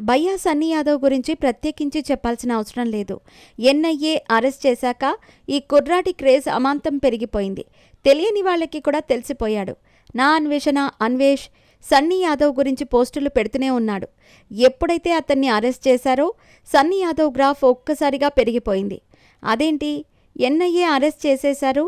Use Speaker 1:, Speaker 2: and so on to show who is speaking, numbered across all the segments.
Speaker 1: భయ్యా సన్నీ యాదవ్ గురించి ప్రత్యేకించి చెప్పాల్సిన అవసరం లేదు. ఎన్ఐఏ అరెస్ట్ చేశాక ఈ కుర్రాడి క్రేజ్ అమాంతం పెరిగిపోయింది. తెలియని వాళ్ళకి కూడా తెలిసిపోయాడు. నా అన్వేషణ అన్వేష్ సన్నీ యాదవ్ గురించి పోస్టులు పెడుతూనే ఉన్నాడు. ఎప్పుడైతే అతన్ని అరెస్ట్ చేశారో సన్నీ యాదవ్ గ్రాఫ్ ఒక్కసారిగా పెరిగిపోయింది. అదేంటి, ఎన్ఐఏ అరెస్ట్ చేసేశారు?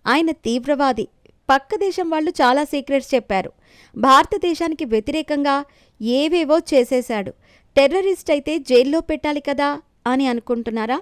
Speaker 1: ఆయన తీవ్రవాది, పక్క దేశం వాళ్ళు చాలా సీక్రెట్స్ చెప్పారు, భారతదేశానికి వ్యతిరేకంగా ఏవేవో చేసేశాడు, టెర్రరిస్ట్ అయితే జైల్లో పెట్టాలి కదా అని అనుకుంటున్నారా?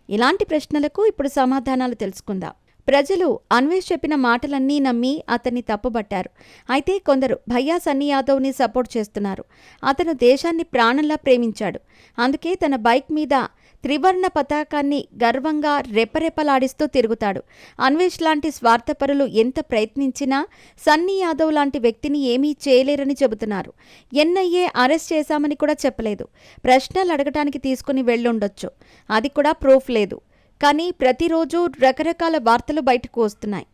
Speaker 1: ఇలాంటి ప్రశ్నలకు ఇప్పుడు సమాధానాలు తెలుసుకుందాం. ప్రజలు అన్వేష్ చెప్పిన మాటలన్నీ నమ్మి అతన్ని తప్పుబట్టారు. అయితే కొందరు భయ్యా సన్నీ యాదవ్ని సపోర్ట్ చేస్తున్నారు. అతను దేశాన్ని ప్రాణంలా ప్రేమించాడు. అందుకే తన బైక్ మీద త్రివర్ణ పతాకాన్ని గర్వంగా రెపరెపలాడిస్తూ తిరుగుతాడు. అన్వేష్ లాంటి స్వార్థపరులు ఎంత ప్రయత్నించినా సన్నీ యాదవ్ లాంటి వ్యక్తిని ఏమీ చేయలేరని చెబుతున్నారు. ఎన్ఐఏ అరెస్ట్ చేశామని కూడా చెప్పలేదు. ప్రశ్నలు అడగటానికి తీసుకుని వెళ్ళుండొచ్చు, అది కూడా ప్రూఫ్ లేదు. కానీ ప్రతిరోజు రకరకాల వార్తలు బయటకు వస్తున్నాయి.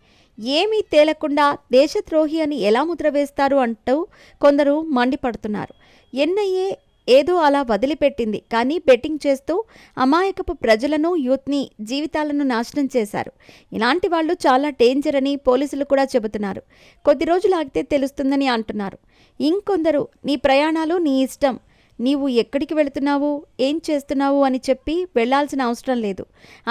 Speaker 1: ఏమీ తేలకుండా దేశద్రోహి అని ఎలా ముద్ర వేస్తారు అంటూ కొందరు మండిపడుతున్నారు. ఎన్ఐఏ ఏదో అలా వదిలిపెట్టింది, కానీ బెట్టింగ్ చేస్తూ అమాయకపు ప్రజలను, యూత్ని, జీవితాలను నాశనం చేశారు. ఇలాంటి వాళ్ళు చాలా డేంజర్ అని పోలీసులు కూడా చెబుతున్నారు. కొద్ది రోజులు ఆగితే తెలుస్తుందని అంటున్నారు. ఇంకొందరు నీ ప్రయాణాలు నీ ఇష్టం, నీవు ఎక్కడికి వెళుతున్నావు, ఏం చేస్తున్నావు అని చెప్పి వెళ్లాల్సిన అవసరం లేదు,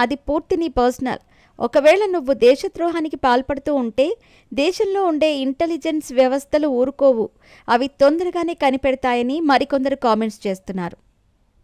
Speaker 1: అది పూర్తి నీ పర్సనల్. ఒకవేళ నువ్వు దేశద్రోహానికి పాల్పడుతూ ఉంటే దేశంలో ఉండే ఇంటెలిజెన్స్ వ్యవస్థలు ఊరుకోవు, అవి తొందరగానే కనిపెడతాయని మరికొందరు కామెంట్స్ చేస్తున్నారు.